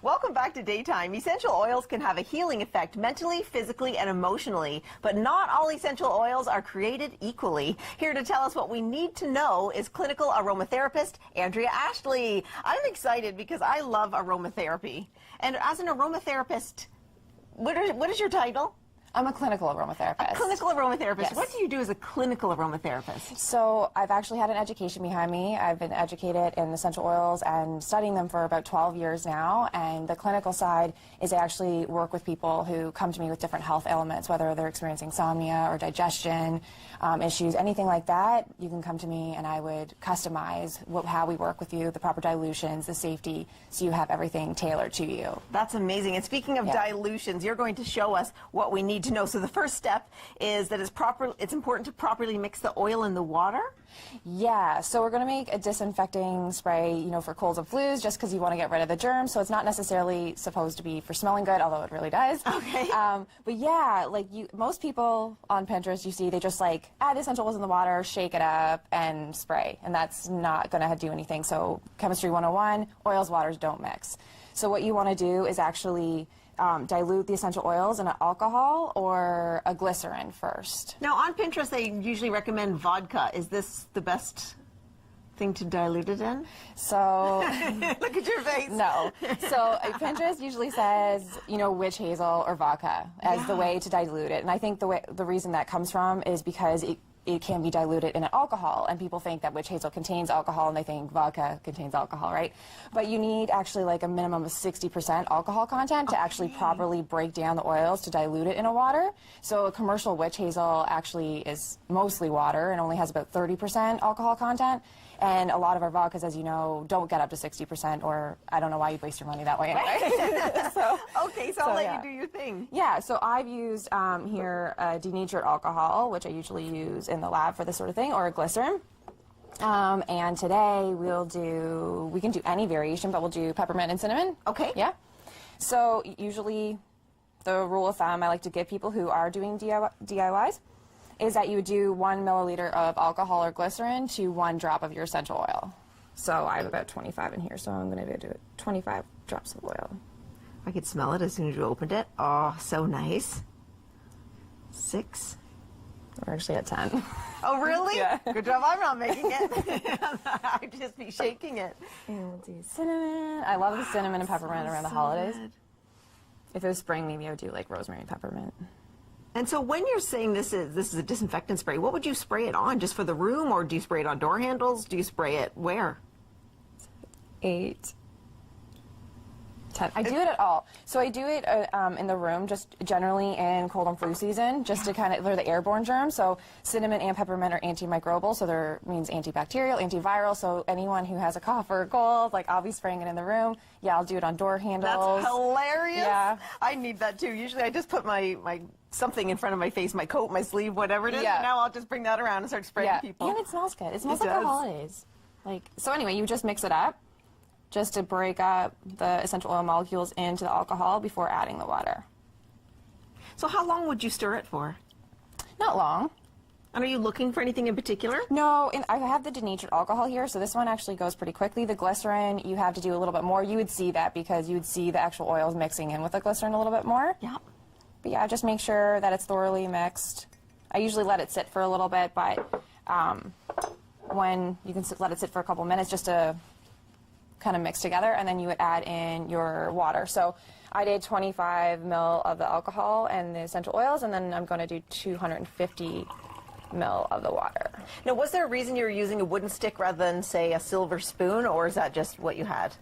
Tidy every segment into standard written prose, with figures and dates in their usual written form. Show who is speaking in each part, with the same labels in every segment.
Speaker 1: Welcome back to Daytime. Essential oils can have a healing effect mentally, physically, and emotionally, but not all essential oils are created equally. Here to tell us what we need to know is clinical aromatherapist Andrea Ashley. I'm excited because I love aromatherapy. And as an aromatherapist, what is your title?
Speaker 2: I'm a clinical aromatherapist.
Speaker 1: A clinical aromatherapist.
Speaker 2: Yes.
Speaker 1: What do you do as a clinical aromatherapist?
Speaker 2: So I've actually had an education behind me. I've been educated in essential oils and studying them for about 12 years now. And the clinical side is I actually work with people who come to me with different health ailments, whether they're experiencing insomnia or digestion issues, anything like that. You can come to me and I would customize how we work with you, the proper dilutions, the safety, so you have everything tailored to you.
Speaker 1: That's amazing. And speaking of dilutions, you're going to show us what we need to know. So the first step is that it's important to properly mix the oil in the water?
Speaker 2: Yeah, so we're going to make a disinfecting spray, for colds and flus, just because you want to get rid of the germs. So it's not necessarily supposed to be for smelling good, although it really does.
Speaker 1: Okay.
Speaker 2: But yeah, most people on Pinterest, you see, they just add the essential oils in the water, shake it up, and spray. And that's not going to do anything. So Chemistry 101, oils, waters don't mix. So what you want to do is actually dilute the essential oils in an alcohol or a glycerin first.
Speaker 1: Now, on Pinterest, they usually recommend vodka. Is this the best thing to dilute it in?
Speaker 2: So
Speaker 1: look at your face.
Speaker 2: No. So Pinterest usually says, witch hazel or vodka as the way to dilute it. And I think the reason that comes from is because it can be diluted in an alcohol, and people think that witch hazel contains alcohol, and they think vodka contains alcohol, right? But you need actually a minimum of 60% alcohol content to actually properly break down the oils to dilute it in a water. So a commercial witch hazel actually is mostly water and only has about 30% alcohol content. And a lot of our vodkas, as you know, don't get up to 60%, or I don't know why you'd waste your money that way anyway.
Speaker 1: so I'll let you do your thing.
Speaker 2: Yeah, so I've used here denatured alcohol, which I usually use in the lab for this sort of thing, or a glycerin. And today we can do any variation, but we'll do peppermint and cinnamon.
Speaker 1: Okay.
Speaker 2: Yeah. So usually the rule of thumb I like to give people who are doing DIYs is that you would do 1 milliliter of alcohol or glycerin to 1 drop of your essential oil. So I have about 25 in here, so I'm going to do it 25 drops of oil.
Speaker 1: I could smell it as soon as you opened it. Oh, so nice. 6.
Speaker 2: We're actually at 10.
Speaker 1: Oh, really?
Speaker 2: Yeah.
Speaker 1: Good job I'm not making it. I'd just be shaking it.
Speaker 2: And we'll do cinnamon. I love the cinnamon and peppermint around the holidays.
Speaker 1: Good.
Speaker 2: If it was spring, maybe I would do rosemary and peppermint.
Speaker 1: And so when you're saying this is a disinfectant spray, what would you spray it on? Just for the room, or do you spray it on door handles? Do you spray it where?
Speaker 2: 8, 10. I do it at all. So I do it in the room, just generally in cold and flu season, just to they're the airborne germs. So cinnamon and peppermint are antimicrobial, so they're means antibacterial, antiviral. So anyone who has a cough or a cold, I'll be spraying it in the room. Yeah, I'll do it on door handles.
Speaker 1: That's hilarious.
Speaker 2: Yeah.
Speaker 1: I need that too. Usually I just put my something in front of my face, my coat, my sleeve, whatever it is.
Speaker 2: Yeah.
Speaker 1: And now I'll just bring that around and start spraying people.
Speaker 2: And it smells good. It smells like
Speaker 1: does.
Speaker 2: the holidays. So anyway, you just mix it up just to break up the essential oil molecules into the alcohol before adding the water.
Speaker 1: So how long would you stir it for?
Speaker 2: Not long.
Speaker 1: And are you looking for anything in particular?
Speaker 2: No, I have the denatured alcohol here, so this one actually goes pretty quickly. The glycerin, you have to do a little bit more. You would see that because you would see the actual oils mixing in with the glycerin a little bit more.
Speaker 1: Yeah.
Speaker 2: But yeah, just make sure that it's thoroughly mixed. I usually let it sit for a little bit, but when you can let it sit for a couple minutes just to kind of mix together, and then you would add in your water. So I did 25 ml of the alcohol and the essential oils, and then I'm going to do 250 ml of the water.
Speaker 1: Now, was there a reason you were using a wooden stick rather than, say, a silver spoon, or is that just what you had?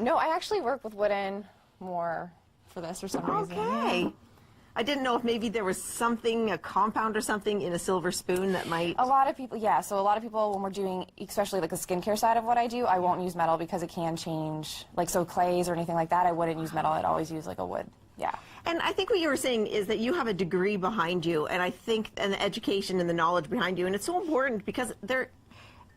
Speaker 2: No, I actually work with wooden more for this for some reason.
Speaker 1: Okay. I didn't know if maybe there was something, a compound or something in a silver spoon that might...
Speaker 2: A lot of people, yeah. So a lot of people, when we're doing, especially the skincare side of what I do, I won't use metal because it can change. So clays or anything like that, I wouldn't use metal. I'd always use a wood. Yeah.
Speaker 1: And I think what you were saying is that you have a degree behind you, and I think, and the education and the knowledge behind you, and it's so important because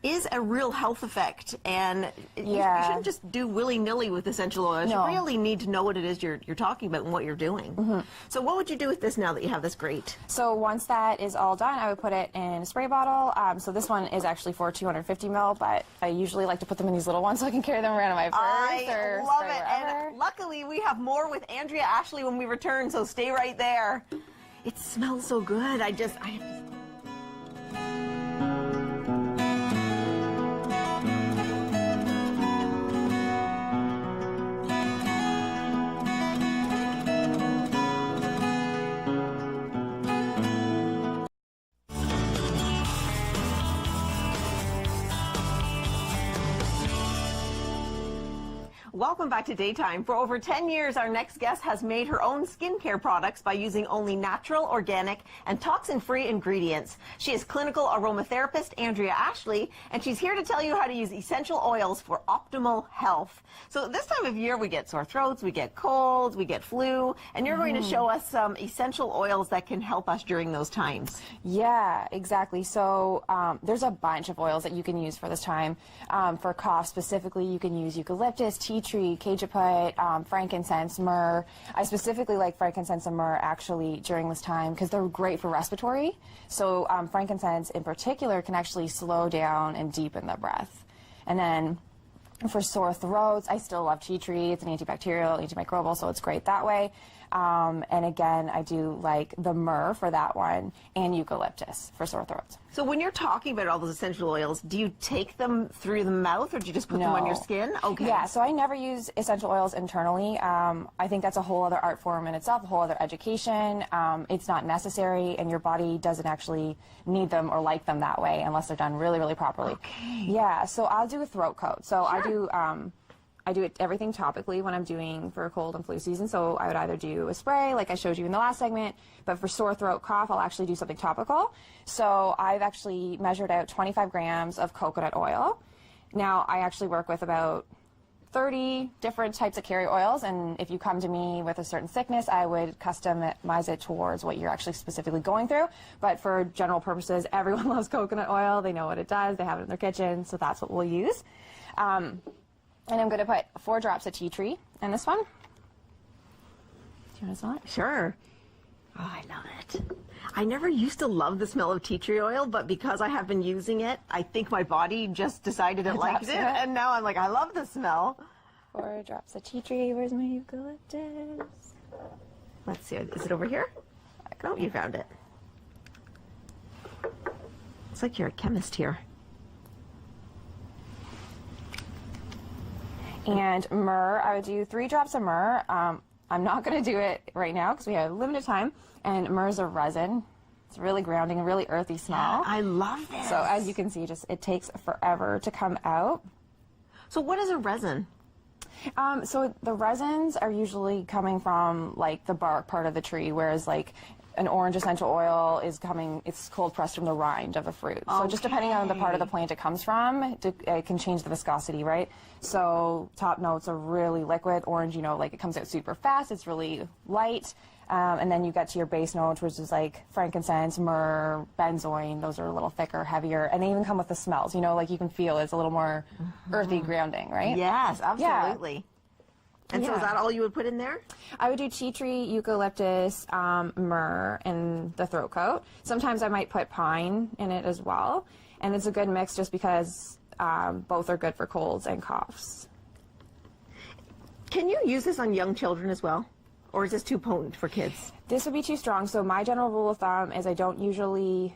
Speaker 1: is a real health effect, and you
Speaker 2: Yeah.
Speaker 1: shouldn't just do willy-nilly with essential oils.
Speaker 2: No.
Speaker 1: You really need to know what it is you're talking about and what you're doing. So what would you do with this now that you have this grate?
Speaker 2: So once that is all done, I would put it in a spray bottle. So this one is actually for 250 ml, but I usually like to put them in these little ones so I can carry them around in my purse
Speaker 1: I
Speaker 2: or
Speaker 1: love
Speaker 2: spray
Speaker 1: it,
Speaker 2: wherever.
Speaker 1: and luckily we have more with Andrea Ashley when we return, so stay right there. It smells so good. I have to... Welcome back to Daytime. For over 10 years, our next guest has made her own skincare products by using only natural, organic, and toxin-free ingredients. She is clinical aromatherapist Andrea Ashley, and she's here to tell you how to use essential oils for optimal health. So this time of year, we get sore throats, we get colds, we get flu, and you're going to show us some essential oils that can help us during those times.
Speaker 2: Yeah, exactly. So there's a bunch of oils that you can use for this time. For cough specifically, you can use eucalyptus, tea tree, cajeput, frankincense, myrrh. I specifically like frankincense and myrrh actually during this time because they're great for respiratory. So frankincense in particular can actually slow down and deepen the breath. And then for sore throats, I still love tea tree. It's an antibacterial, antimicrobial, so it's great that way. And again, I do like the myrrh for that one and eucalyptus for sore throats.
Speaker 1: So when you're talking about all those essential oils, do you take them through the mouth or do you just put them on your skin? Okay.
Speaker 2: Yeah, so I never use essential oils internally. I think that's a whole other art form in itself, a whole other education. It's not necessary, and your body doesn't actually need them or like them that way unless they're done really, really properly.
Speaker 1: Okay.
Speaker 2: Yeah, so I'll do a throat coat. So I do everything topically when I'm doing for cold and flu season. So I would either do a spray, like I showed you in the last segment, but for sore throat, cough, I'll actually do something topical. So I've actually measured out 25 grams of coconut oil. Now, I actually work with about 30 different types of carrier oils, and if you come to me with a certain sickness, I would customize it towards what you're actually specifically going through. But for general purposes, everyone loves coconut oil. They know what it does. They have it in their kitchen, so that's what we'll use. And I'm going to put 4 drops of tea tree in this one. Do you want to smell it?
Speaker 1: Sure. Oh, I love it. I never used to love the smell of tea tree oil, but because I have been using it, I think my body just decided it liked it, and now I'm like, I love the smell.
Speaker 2: 4 drops of tea tree. Where's my eucalyptus?
Speaker 1: Let's see. Is it over here? No, you found it. It's like you're a chemist here.
Speaker 2: And myrrh, I would do 3 drops of myrrh. I'm not going to do it right now because we have limited time. And myrrh is a resin. It's really grounding, a really earthy smell.
Speaker 1: I love this.
Speaker 2: So as you can see, it takes forever to come out.
Speaker 1: So what is a resin?
Speaker 2: So the resins are usually coming from like the bark part of the tree, whereas like an orange essential oil is it's cold pressed from the rind of a fruit. So just depending on the part of the plant it comes from, it can change the viscosity, right? So top notes are really liquid. Orange, like it comes out super fast. It's really light. And then you get to your base notes, which is like frankincense, myrrh, benzoin. Those are a little thicker, heavier. And they even come with the smells, like you can feel it's a little more earthy grounding, right?
Speaker 1: Yes, absolutely.
Speaker 2: Yeah.
Speaker 1: And so is that all you would put in there?
Speaker 2: I would do tea tree, eucalyptus, myrrh, and the throat coat. Sometimes I might put pine in it as well. And it's a good mix just because both are good for colds and coughs.
Speaker 1: Can you use this on young children as well? Or is this too potent for kids?
Speaker 2: This would be too strong. So my general rule of thumb is I don't usually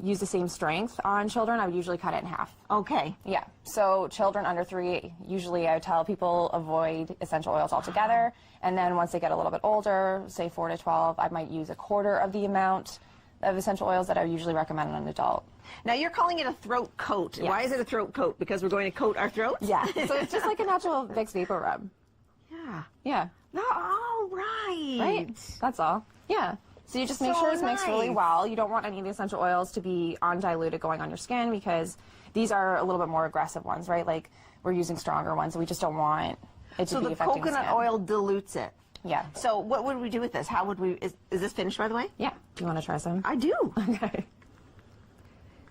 Speaker 2: use the same strength on children. I would usually cut it in half.
Speaker 1: Okay.
Speaker 2: Yeah. So children under 3, usually I would tell people avoid essential oils altogether. And then once they get a little bit older, say 4 to 12, I might use a quarter of the amount of essential oils that I would usually recommend on an adult.
Speaker 1: Now you're calling it a throat coat.
Speaker 2: Yes.
Speaker 1: Why is it a throat coat? Because we're going to coat our throats?
Speaker 2: Yeah. So it's just like a natural Vicks Vapor Rub.
Speaker 1: Yeah.
Speaker 2: Yeah.
Speaker 1: Oh, right.
Speaker 2: Right. That's all. Yeah. So you just make
Speaker 1: So
Speaker 2: sure it's mixed really
Speaker 1: nice.
Speaker 2: well. You don't want any of the essential oils to be undiluted going on your skin because these are a little bit more aggressive ones, right? Like we're using stronger ones, so we just don't want it to
Speaker 1: So
Speaker 2: be
Speaker 1: the
Speaker 2: affecting
Speaker 1: coconut
Speaker 2: skin.
Speaker 1: oil dilutes it.
Speaker 2: Yeah.
Speaker 1: So what would we do with this? How would we, is this finished by the way?
Speaker 2: Yeah. Do you want to try some?
Speaker 1: I do.
Speaker 2: Okay.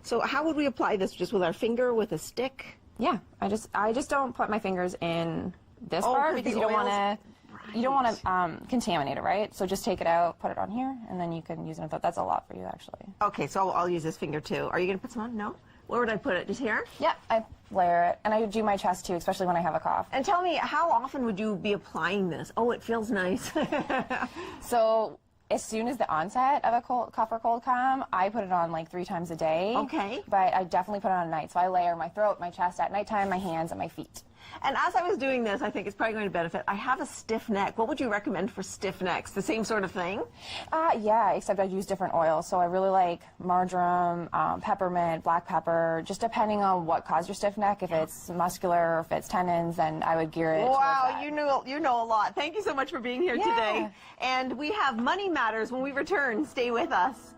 Speaker 1: So how would we apply this? Just with our finger, with a stick?
Speaker 2: Yeah, I just don't put my fingers in this
Speaker 1: Oh,
Speaker 2: part
Speaker 1: 'cause
Speaker 2: because
Speaker 1: the
Speaker 2: you don't want
Speaker 1: oils-
Speaker 2: to. You don't want to contaminate it, right? So just take it out, put it on here, and then you can use it. That's a lot for you, actually.
Speaker 1: Okay, so I'll use this finger too. Are you going to put some on? No? Where would I put it? Just here?
Speaker 2: Yeah, I layer it, and I do my chest too, especially when I have a cough.
Speaker 1: And tell me, how often would you be applying this? Oh, it feels nice.
Speaker 2: So as soon as the onset of a cough or cold come, I put it on like 3 times a day.
Speaker 1: Okay.
Speaker 2: But I definitely put it on at night. So I layer my throat, my chest at nighttime, my hands, and my feet.
Speaker 1: And as I was doing this, I think it's probably going to benefit. I have a stiff neck. What would you recommend for stiff necks? The same sort of thing?
Speaker 2: Yeah, except I use different oils. So I really like marjoram, peppermint, black pepper, just depending on what caused your stiff neck. If it's muscular or if it's tendons, then I would gear it towards
Speaker 1: Wow,
Speaker 2: that.
Speaker 1: you know a lot. Thank you so much for being here today. And we have Money Matters when we return. Stay with us.